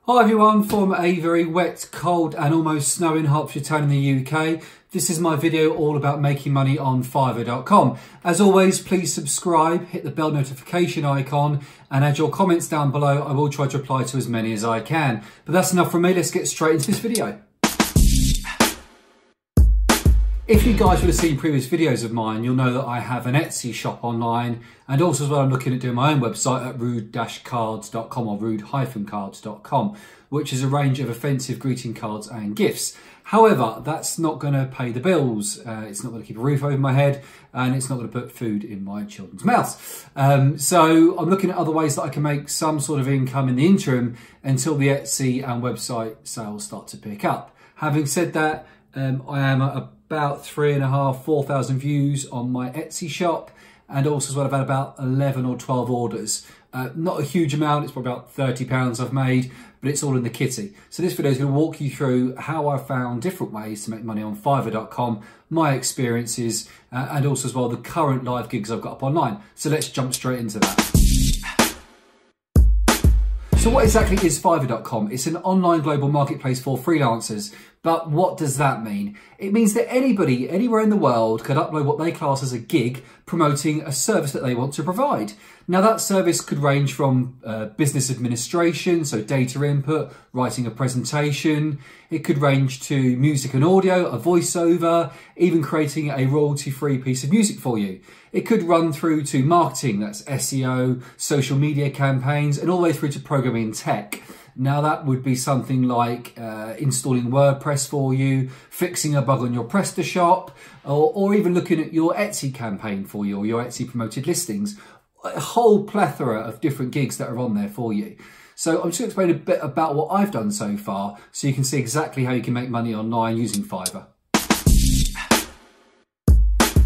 Hi everyone from a very wet, cold and almost snowing Hertfordshire town in the UK. This is my video all about making money on Fiverr.com. As always, please subscribe, hit the bell notification icon and add your comments down below. I will try to reply to as many as I can. But that's enough from me, let's get straight into this video. If you guys would have seen previous videos of mine, you'll know that I have an Etsy shop online, and also as well I'm looking at doing my own website at rude-cards.com or rude-cards.com, which is a range of offensive greeting cards and gifts. However, that's not going to pay the bills, it's not going to keep a roof over my head, and it's not going to put food in my children's mouths. So I'm looking at other ways that I can make some sort of income in the interim until the Etsy and website sales start to pick up. Having said that, I am at about 3,500 to 4,000 views on my Etsy shop, and also as well I've had about 11 or 12 orders. Not a huge amount, it's probably about £30 I've made, but it's all in the kitty. So this video is going to walk you through how I found different ways to make money on Fiverr.com, my experiences, and also as well the current live gigs I've got up online. So let's jump straight into that. So what exactly is Fiverr.com? It's an online global marketplace for freelancers. But what does that mean? It means that anybody, anywhere in the world, could upload what they class as a gig promoting a service that they want to provide. Now that service could range from business administration, so data input, writing a presentation. It could range to music and audio, a voiceover, even creating a royalty-free piece of music for you. It could run through to marketing, that's SEO, social media campaigns, and all the way through to programming tech. Now that would be something like installing WordPress for you, fixing a bug on your PrestaShop, or even looking at your Etsy campaign for you, or your Etsy promoted listings. A whole plethora of different gigs that are on there for you. So I'm just going to explain a bit about what I've done so far, so you can see exactly how you can make money online using Fiverr.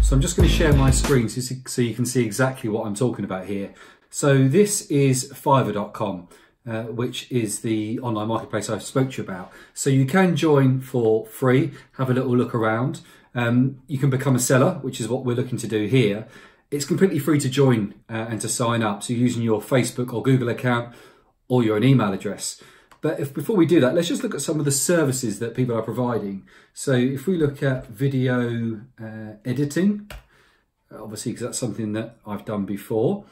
So I'm just going to share my screen so you can see exactly what I'm talking about here. So this is Fiverr.com. Which is the online marketplace I spoke to you about. So you can join for free, have a little look around. You can become a seller, which is what we're looking to do here. It's completely free to join and to sign up. So using your Facebook or Google account or your own email address. But before we do that, let's just look at some of the services that people are providing. So if we look at video editing, obviously because that's something that I've done before.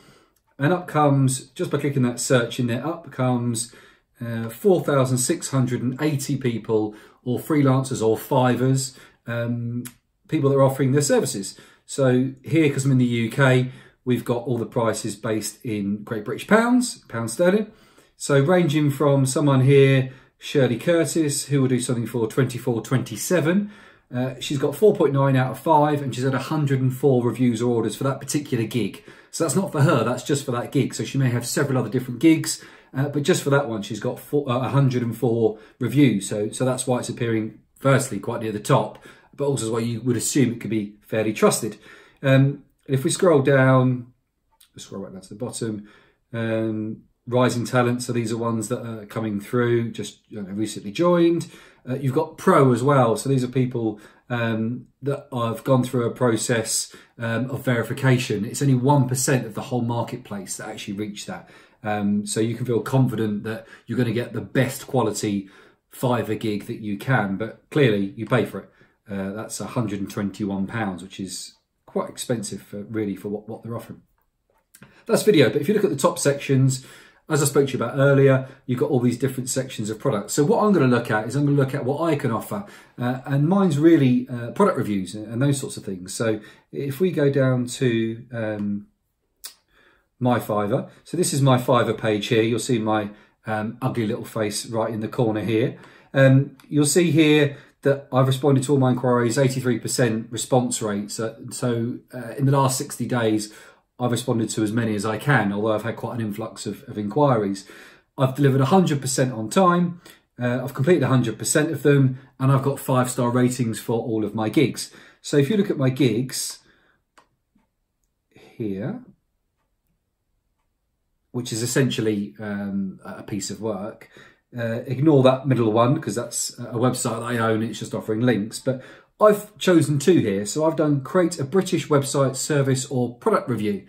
And up comes, just by clicking that search in there, up comes 4,680 people, or freelancers or Fivers, people that are offering their services. So here, because I'm in the UK, we've got all the prices based in Great British pounds, pound sterling. So ranging from someone here, Shirley Curtis, who will do something for 24.27. She's got 4.9 out of 5 and she's had 104 reviews or orders for that particular gig. So that's not for her, that's just for that gig. So she may have several other different gigs, but just for that one, she's got 104 reviews. So that's why it's appearing firstly quite near the top, but also as well you would assume it could be fairly trusted. If we scroll down, let's scroll right down to the bottom, rising talent. So these are ones that are coming through, just recently joined. You've got pro as well. So these are people that I've gone through a process of verification. It's only 1% of the whole marketplace that actually reach that. So you can feel confident that you're going to get the best quality Fiverr gig that you can, but clearly you pay for it. That's £121, which is quite expensive for what they're offering. That's video, but if you look at the top sections, as I spoke to you about earlier, you've got all these different sections of products. So what I'm going to look at is I'm going to look at what I can offer. And mine's really product reviews and those sorts of things. So if we go down to my Fiverr. So this is my Fiverr page here. You'll see my ugly little face right in the corner here. You'll see here that I've responded to all my inquiries, 83% response rate. So in the last 60 days, I've responded to as many as I can, although I've had quite an influx of inquiries. I've delivered 100% on time. I've completed 100% of them, and I've got 5-star ratings for all of my gigs. So if you look at my gigs here, which is essentially a piece of work, ignore that middle one because that's a website that I own. It's just offering links, but I've chosen 2 here. So I've done create a British website service or product review.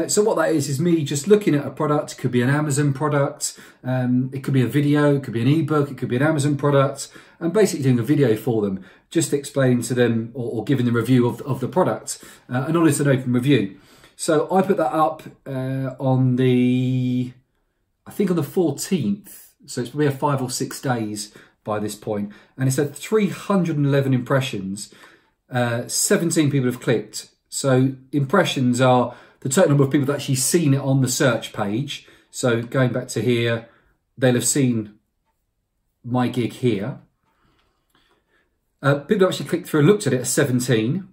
So what that is me just looking at a product. It could be an Amazon product, it could be a video, it could be an ebook, it could be an Amazon product, and basically doing a video for them, just explaining to them or giving them a review of the product, an honest and open review. So I put that up on the, I think on the 14th, so it's probably 5 or 6 days by this point, and it's had 311 impressions, 17 people have clicked. So impressions are the total number of people that actually seen it on the search page. So going back to here, they'll have seen my gig here. People who actually clicked through and looked at it are 17.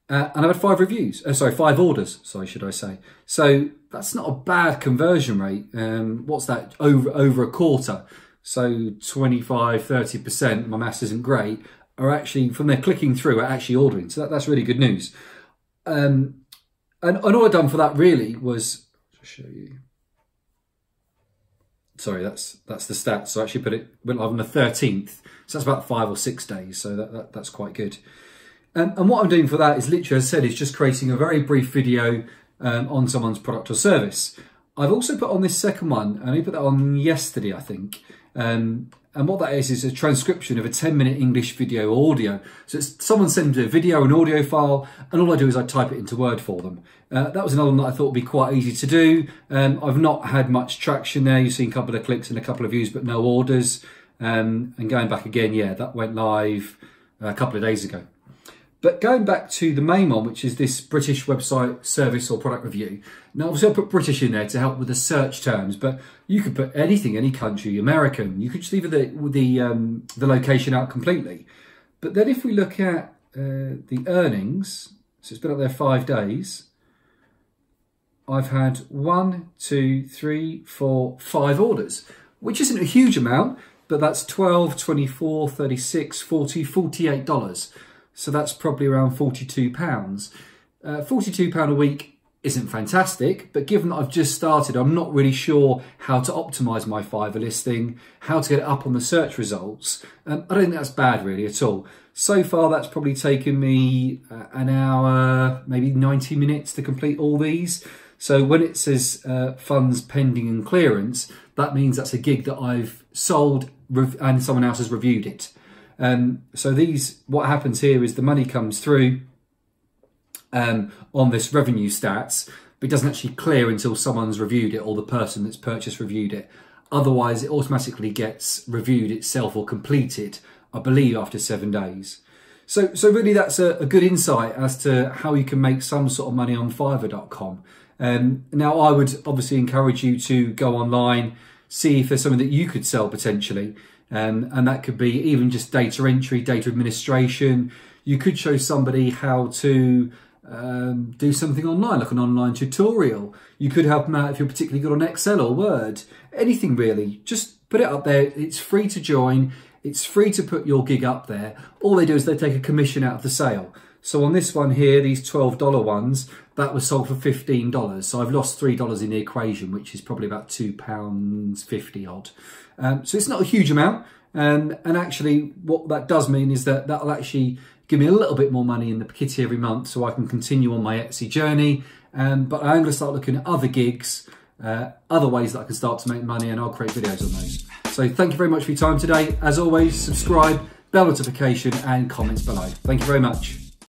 And I've had 5 reviews, 5 orders, should I say. So that's not a bad conversion rate. What's that, over a quarter? So 25, 30%, my maths isn't great, are actually, from their clicking through, are actually ordering. So that's really good news. And all I've done for that really was, I'll show you. Sorry, that's the stats. So I actually went live on the 13th. So that's about 5 or 6 days. So that's quite good. And what I'm doing for that is literally, as I said, is just creating a very brief video on someone's product or service. I've also put on this second one, and I put that on yesterday, I think. And what that is a transcription of a 10-minute English video or audio. So it's someone sends a video, an audio file, and all I do is I type it into Word for them. That was another one that I thought would be quite easy to do. I've not had much traction there. You've seen a couple of clicks and a couple of views, but no orders. And going back again, yeah, that went live a couple of days ago. But going back to the main one, which is this British website service or product review. Now, obviously, I put British in there to help with the search terms, but you could put anything, any country, American. You could just leave the location out completely. But then if we look at the earnings, so it's been up there 5 days. I've had 1, 2, 3, 4, 5 orders, which isn't a huge amount, but that's 12, 24, 36, 40, $48. So that's probably around £42. £42 a week isn't fantastic, but given that I've just started, I'm not really sure how to optimise my Fiverr listing, how to get it up on the search results. I don't think that's bad really at all. So far, that's probably taken me an hour, maybe 90 minutes to complete all these. So when it says funds pending and clearance, that means that's a gig that I've sold and someone else has reviewed it. So what happens here is the money comes through on this revenue stats, but it doesn't actually clear until someone's reviewed it or the person that's purchased reviewed it. Otherwise, it automatically gets reviewed itself or completed, I believe, after 7 days. So really that's a good insight as to how you can make some sort of money on Fiverr.com. Now, I would obviously encourage you to go online, see if there's something that you could sell potentially. And that could be even just data entry, data administration. You could show somebody how to do something online, like an online tutorial. You could help them out if you're particularly good on Excel or Word. Anything really. Just put it up there. It's free to join. It's free to put your gig up there. All they do is they take a commission out of the sale. So on this one here, these $12 ones, that was sold for $15. So I've lost $3 in the equation, which is probably about £2.50 odd. So it's not a huge amount. And actually what that does mean is that that'll actually give me a little bit more money in the kitty every month so I can continue on my Etsy journey. But I'm going to start looking at other gigs, other ways that I can start to make money, and I'll create videos on those. So thank you very much for your time today. As always, subscribe, bell notification and comments below. Thank you very much.